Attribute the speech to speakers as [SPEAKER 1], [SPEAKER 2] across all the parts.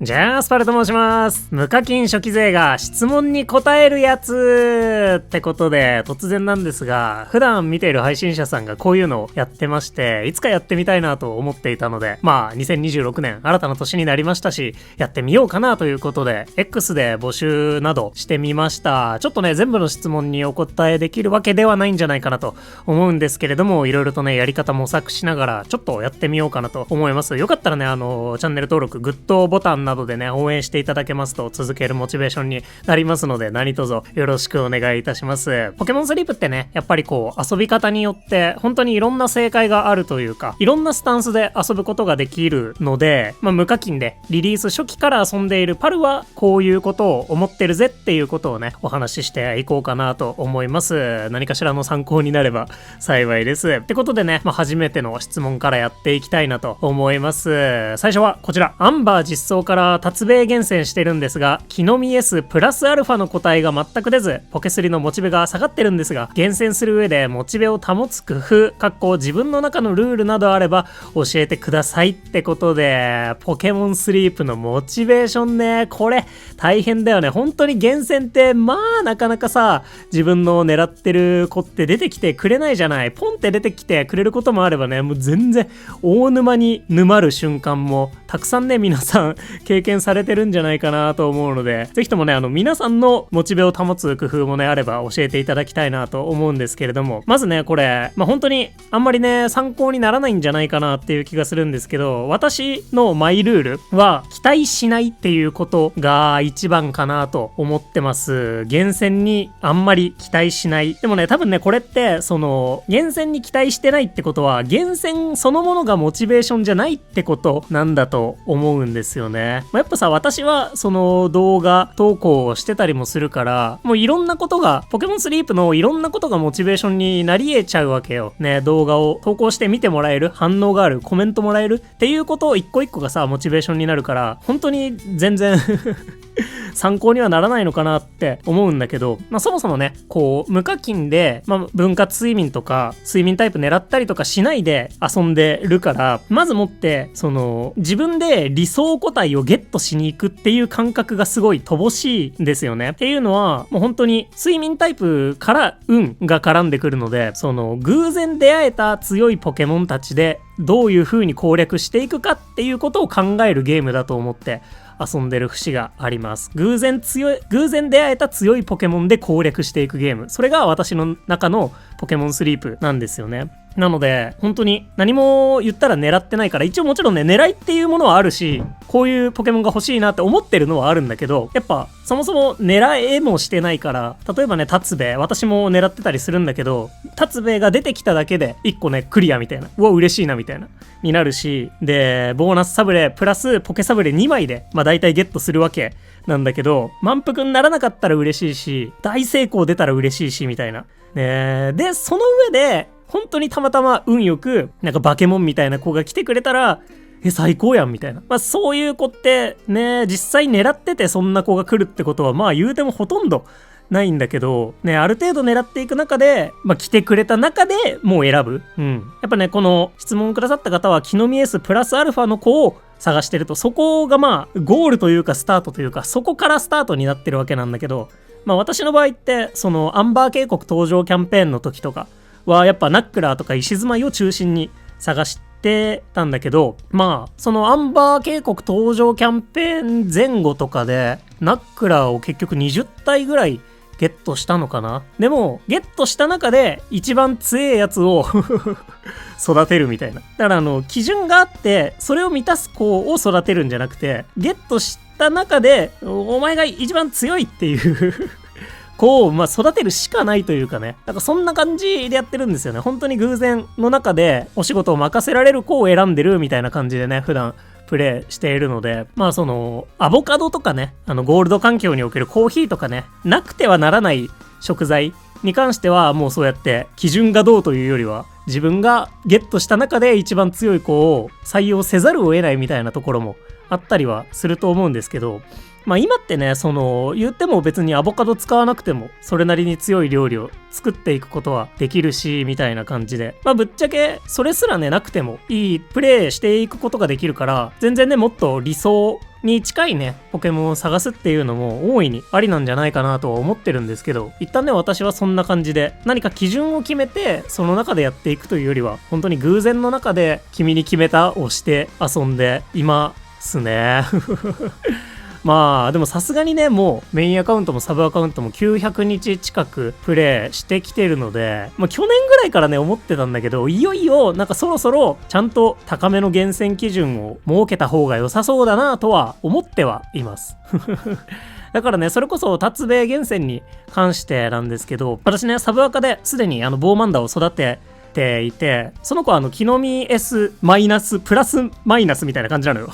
[SPEAKER 1] じゃあスパルと申します。無課金初期税が質問に答えるやつってことで、突然なんですが、普段見ている配信者さんがこういうのをやってまして、いつかやってみたいなと思っていたので、2026年新たな年になりましたし、やってみようかなということで X で募集などしてみました。ちょっとね、全部の質問にお答えできるわけではないんじゃないかなと思うんですけれども、いろいろとね、やり方模索しながらちょっとやってみようかなと思います。よかったらね、チャンネル登録、グッドボタンなどでね、応援していただけますと続けるモチベーションになりますので、何卒よろしくお願いいたします。ポケモンスリープってね、やっぱりこう遊び方によって本当にいろんな正解があるというか、いろんなスタンスで遊ぶことができるので、無課金でリリース初期から遊んでいるパルはこういうことを思ってるぜっていうことをね、お話ししていこうかなと思います。何かしらの参考になれば幸いです。ってことでね、初めての質問からやっていきたいなと思います。最初はこちら、アンバー実装から達米厳選してるんですが、木の実 S プラスアルファの個体が全く出ず、ポケスリのモチベが下がってるんですが、厳選する上でモチベを保つ工夫、自分の中のルールなどあれば教えてくださいってことで、ポケモンスリープのモチベーションね、これ大変だよね。本当に厳選ってなかなかさ、自分の狙ってる子って出てきてくれないじゃない。ポンって出てきてくれることもあればね、もう全然大沼に沼る瞬間もたくさんね、皆さん経験されてるんじゃないかなと思うので、ぜひともね、皆さんのモチベを保つ工夫もね、あれば教えていただきたいなと思うんですけれども、まずね、これ本当にあんまりね、参考にならないんじゃないかなっていう気がするんですけど、私のマイルールは期待しないっていうことが一番かなと思ってます。厳選にあんまり期待しない。でもね、多分ね、これって厳選に期待してないってことは、厳選そのものがモチベーションじゃないってことなんだと思うんですよね。やっぱさ、私は動画投稿をしてたりもするから、もういろんなことが、ポケモンスリープのいろんなことがモチベーションになり得ちゃうわけよね。動画を投稿して見てもらえる、反応がある、コメントもらえるっていうことを一個一個がさ、モチベーションになるから、本当に全然参考にはならないのかなって思うんだけど、そもそもね、無課金で、分割睡眠とか睡眠タイプ狙ったりとかしないで遊んでるから、まずもって自分で理想個体をゲットしに行くっていう感覚がすごい乏しいんですよね。っていうのは、もう本当に睡眠タイプから運が絡んでくるので、偶然出会えた強いポケモンたちでどういう風に攻略していくかっていうことを考えるゲームだと思って遊んでる節があります。偶然出会えた強いポケモンで攻略していくゲーム。それが私の中のポケモンスリープなんですよね。なので、本当に何も言ったら狙ってないから、一応もちろんね、狙いっていうものはあるし、こういうポケモンが欲しいなって思ってるのはあるんだけど、やっぱ、そもそも狙えもしてないから、例えばね、達兵衛、私も狙ってたりするんだけど、達兵衛が出てきただけで、1個ね、クリアみたいな。うわ、嬉しいなみたいな。になるし、で、ボーナスサブレ、プラスポケサブレ2枚で、大体ゲットするわけなんだけど、満腹にならなかったら嬉しいし、大成功出たら嬉しいし、みたいな。で、その上で、本当にたまたま運よく、バケモンみたいな子が来てくれたら、最高やんみたいな。そういう子ってね、実際狙っててそんな子が来るってことは、言うてもほとんどないんだけど、ね、ある程度狙っていく中で、来てくれた中でもう選ぶ。やっぱね、この質問くださった方は、木の実 S プラスアルファの子を探してると、そこがゴールというかスタートというか、そこからスタートになってるわけなんだけど、私の場合って、アンバー渓谷登場キャンペーンの時とかは、やっぱナックラーとか石住まいを中心に探してたんだけど、そのアンバー渓谷登場キャンペーン前後とかで、ナックラーを結局20体ぐらいゲットしたのかな。でも、ゲットした中で一番強いやつを育てるみたいな。だから基準があって、それを満たす子を育てるんじゃなくて、ゲットした中で、お前が一番強いっていう子を育てるしかないというかね。そんな感じでやってるんですよね。本当に偶然の中でお仕事を任せられる子を選んでるみたいな感じでね、普段プレイしているので、アボカドとかね、ゴールド環境におけるコーヒーとかね、なくてはならない食材に関しては、もうそうやって基準がどうというよりは、自分がゲットした中で一番強い子を採用せざるを得ないみたいなところもあったりはすると思うんですけど、今ってね、言っても別にアボカド使わなくてもそれなりに強い料理を作っていくことはできるし、みたいな感じで、ぶっちゃけそれすらねなくてもいいプレイしていくことができるから、全然ね、もっと理想に近いね、ポケモンを探すっていうのも大いにありなんじゃないかなとは思ってるんですけど、一旦ね、私はそんな感じで、何か基準を決めて、その中でやっていくというよりは、本当に偶然の中で、君に決めたをして遊んでいますね。まあでもさすがにね、もうメインアカウントもサブアカウントも900日近くプレイしてきてるので、まあ去年ぐらいからね思ってたんだけど、いよいよなんかそろそろちゃんと高めの厳選基準を設けた方が良さそうだなとは思ってはいます。だからね、それこそ達兵衛厳選に関してなんですけど、私ね、サブアカですでにボーマンダを育てていて、その子は木の実 S マイナスプラスマイナスみたいな感じなのよ。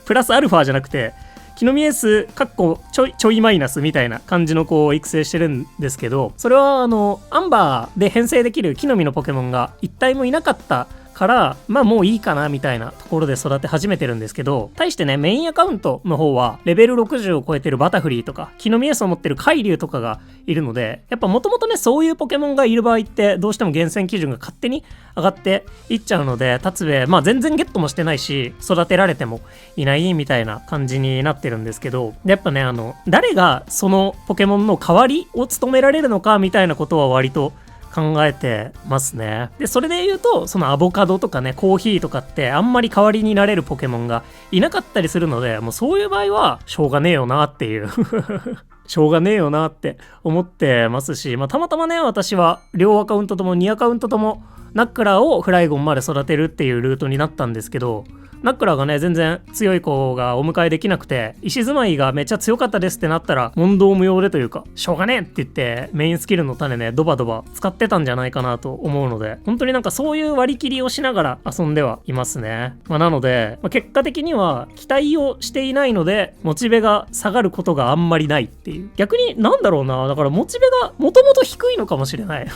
[SPEAKER 1] プラスアルファじゃなくて、木の実 S かっこちょいマイナスみたいな感じの子を育成してるんですけど、それはアンバーで編成できる木の実のポケモンが一体もいなかったから、まあもういいかなみたいなところで育て始めてるんですけど、対してね、メインアカウントの方はレベル60を超えてるバタフリーとか木の実 S を持ってる海竜とかがいるので、やっぱもともとね、そういうポケモンがいる場合ってどうしても厳選基準が勝手に上がっていっちゃうので、達兵衛まあ全然ゲットもしてないし育てられてもいないみたいな感じになってるんですけど、やっぱね、誰がそのポケモンの代わりを務められるのかみたいなことは割と考えてますね。で、それで言うと、そのアボカドとかね、コーヒーとかってあんまり代わりになれるポケモンがいなかったりするので、もうそういう場合はしょうがねえよなっていうしょうがねえよなって思ってますし、まあたまたまね、私は両アカウントとも2アカウントともナックラーをフライゴンまで育てるっていうルートになったんですけど、ナックラーがね、全然強い子がお迎えできなくて、石住まいがめっちゃ強かったですってなったら、問答無用でというか、しょうがねえって言って、メインスキルの種ね、ドバドバ使ってたんじゃないかなと思うので、本当になんかそういう割り切りをしながら遊んではいますね。まあ、なので、結果的には期待をしていないので、モチベが下がることがあんまりないっていう。逆になんだろうな、だからモチベがもともと低いのかもしれない。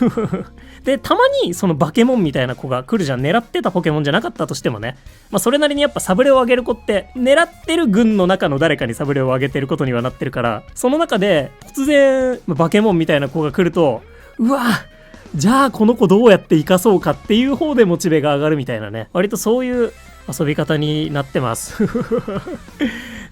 [SPEAKER 1] で、たまにそのバケモンみたいな子が来るじゃん。狙ってたポケモンじゃなかったとしてもね。まあそれなりにやっぱサブレを上げる子って狙ってる軍の中の誰かにサブレを上げてることにはなってるから、その中で突然バケモンみたいな子が来ると、うわじゃあこの子どうやって生かそうかっていう方でモチベが上がるみたいなね、割とそういう遊び方になってます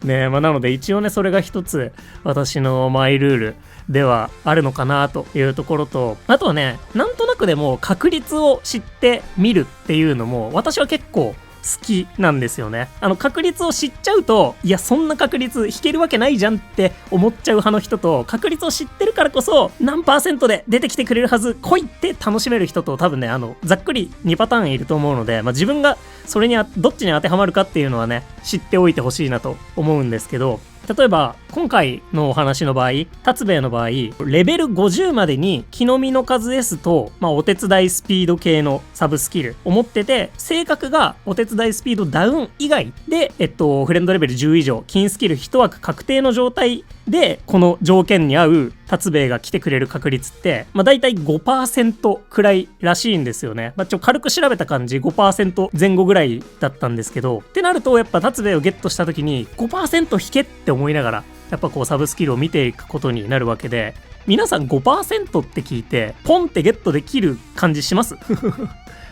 [SPEAKER 1] ね。まあなので一応ね、それが一つ私のマイルールではあるのかなというところと、あとはね、なんとなくでも確率を知ってみるっていうのも私は結構好きなんですよね。確率を知っちゃうと、いやそんな確率引けるわけないじゃんって思っちゃう派の人と、確率を知ってるからこそ何%で出てきてくれるはず来いって楽しめる人と、多分ね、ざっくり2パターンいると思うので、まあ、自分がそれにどっちに当てはまるかっていうのはね、知っておいてほしいなと思うんですけど、例えば今回のお話の場合、達兵衛の場合、レベル50までに木の実の数 S と、お手伝いスピード系のサブスキルを持ってて、性格がお手伝いスピードダウン以外で、フレンドレベル10以上、金スキル1枠確定の状態でこの条件に合う達兵衛が来てくれる確率って、だいたい 5% くらいらしいんですよね。軽く調べた感じ 5% 前後ぐらいだったんですけど、ってなるとやっぱ達兵衛をゲットした時に 5% 引けって思いながら、やっぱこうサブスキルを見ていくことになるわけで、皆さん 5% って聞いてポンってゲットできる感じします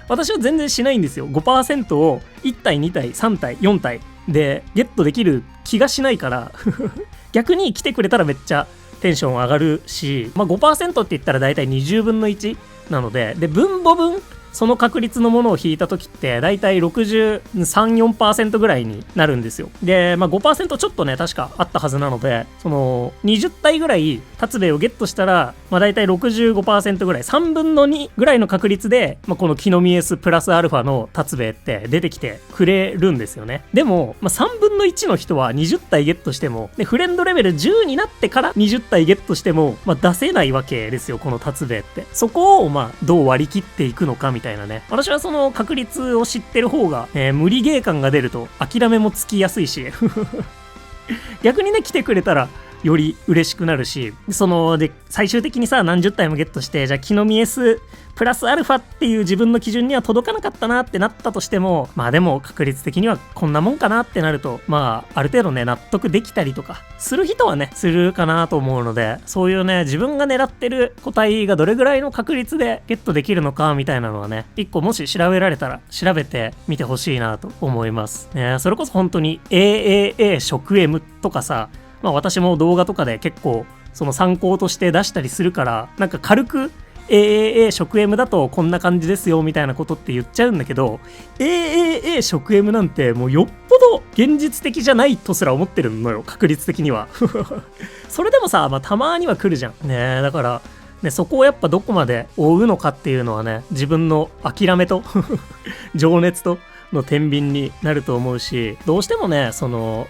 [SPEAKER 1] 私は全然しないんですよ。 5% を1体2体3体4体でゲットできる気がしないから逆に来てくれたらめっちゃテンション上がるし、5% って言ったらだいたい20分の1なので、分母分その確率のものを引いた時ってだいたい 63-4% ぐらいになるんですよ。で、5% ちょっとね確かあったはずなので、その20体ぐらい達兵衛をゲットしたら、だいたい 65% ぐらい、3分の2ぐらいの確率で、この木の実 S プラスアルファの達兵衛って出てきてくれるんですよね。でも、3分の1の人は20体ゲットしても、でフレンドレベル10になってから20体ゲットしても、出せないわけですよ、この達兵衛って。そこをどう割り切っていくのかみたいなね。私はその確率を知ってる方が、無理ゲー感が出ると諦めもつきやすいし逆にね、来てくれたらより嬉しくなるし、で最終的にさ何十体もゲットして、じゃあ木の実 S プラスアルファっていう自分の基準には届かなかったなってなったとしても、まあでも確率的にはこんなもんかなってなると、まあある程度ね納得できたりとかする人はねするかなと思うので、そういうね自分が狙ってる個体がどれぐらいの確率でゲットできるのかみたいなのはね、一個もし調べられたら調べてみてほしいなと思いますね。それこそ本当に AAA 食 M とかさ、まあ私も動画とかで結構その参考として出したりするから、なんか軽くAAA 食 M だとこんな感じですよみたいなことって言っちゃうんだけど、 AAA 食 M なんてもうよっぽど現実的じゃないとすら思ってるのよ、確率的にはそれでもさ、まあたまには来るじゃんね。だからね、そこをやっぱどこまで追うのかっていうのはね、自分の諦めと情熱との天秤になると思うし、どうしてもね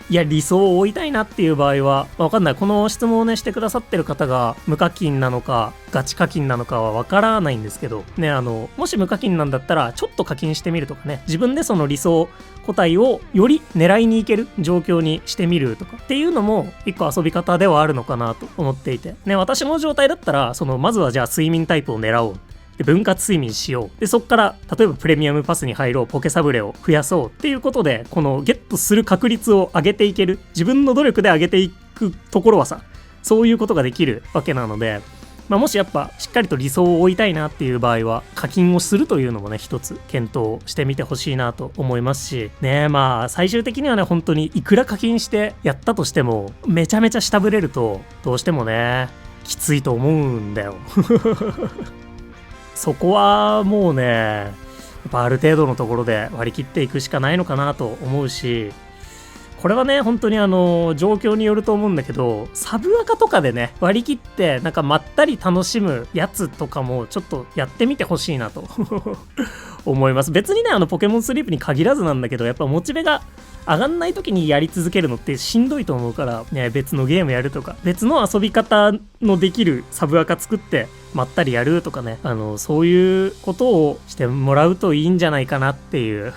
[SPEAKER 1] いや理想を追いたいなっていう場合は、わかんない、この質問をねしてくださってる方が無課金なのかガチ課金なのかはわからないんですけどね、もし無課金なんだったらちょっと課金してみるとかね、自分でその理想個体をより狙いに行ける状況にしてみるとかっていうのも一個遊び方ではあるのかなと思っていてね、私の状態だったらまずはじゃあ睡眠タイプを狙おう、で分割睡眠しよう、でそっから例えばプレミアムパスに入ろう、ポケサブレを増やそうっていうことで、このゲットする確率を上げていける、自分の努力で上げていくところはさ、そういうことができるわけなので、まあ、もしやっぱしっかりと理想を追いたいなっていう場合は課金をするというのもね一つ検討してみてほしいなと思いますしね。まあ最終的にはね本当にいくら課金してやったとしてもめちゃめちゃ下振れるとどうしてもねきついと思うんだよそこはもうねやっぱある程度のところで割り切っていくしかないのかなと思うし、これはね本当に状況によると思うんだけど、サブアカとかでね割り切ってなんかまったり楽しむやつとかもちょっとやってみてほしいなと思います。別にねポケモンスリープに限らずなんだけど、やっぱモチベが上がんない時にやり続けるのってしんどいと思うからね、別のゲームやるとか別の遊び方のできるサブアカ作ってまったりやるとかね、そういうことをしてもらうといいんじゃないかなっていう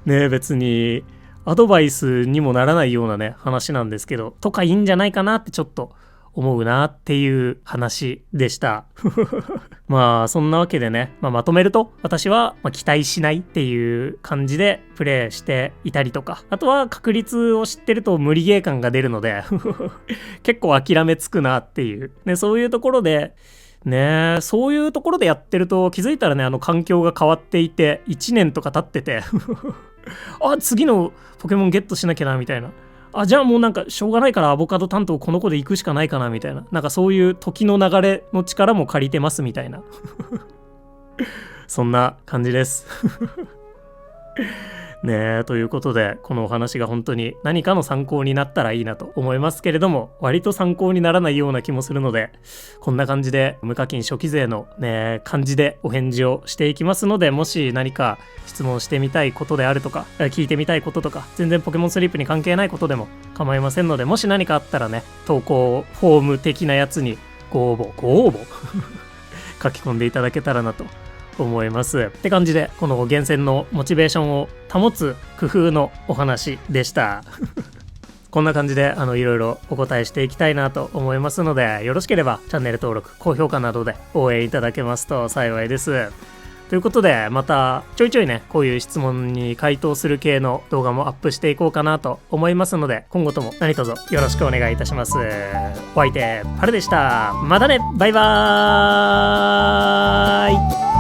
[SPEAKER 1] ね、別にアドバイスにもならないようなね話なんですけど、とかいいんじゃないかなってちょっと思うなっていう話でしたまあそんなわけでね、まとめると私は期待しないっていう感じでプレイしていたりとか、あとは確率を知ってると無理ゲー感が出るので結構諦めつくなっていうね、そういうところでね、そういうところでやってると気づいたらね環境が変わっていて1年とか経っててあ次のポケモンゲットしなきゃなみたいな、じゃあもうなんかしょうがないからアボカド担当この子で行くしかないかなみたいな、なんかそういう時の流れの力も借りてますみたいなそんな感じですねえ、ということでこのお話が本当に何かの参考になったらいいなと思いますけれども、割と参考にならないような気もするので、こんな感じで無課金初期税のね感じでお返事をしていきますので、もし何か質問してみたいことであるとか聞いてみたいこととか全然ポケモンスリープに関係ないことでも構いませんので、もし何かあったらね投稿フォーム的なやつにご応募書き込んでいただけたらなと思いますって感じで、この厳選のモチベーションを保つ工夫のお話でしたこんな感じでいろいろお答えしていきたいなと思いますので、よろしければチャンネル登録高評価などで応援いただけますと幸いです。ということでまたちょいちょいねこういう質問に回答する系の動画もアップしていこうかなと思いますので、今後とも何卒よろしくお願いいたします。お相手パルでした。またね、バイバーイ。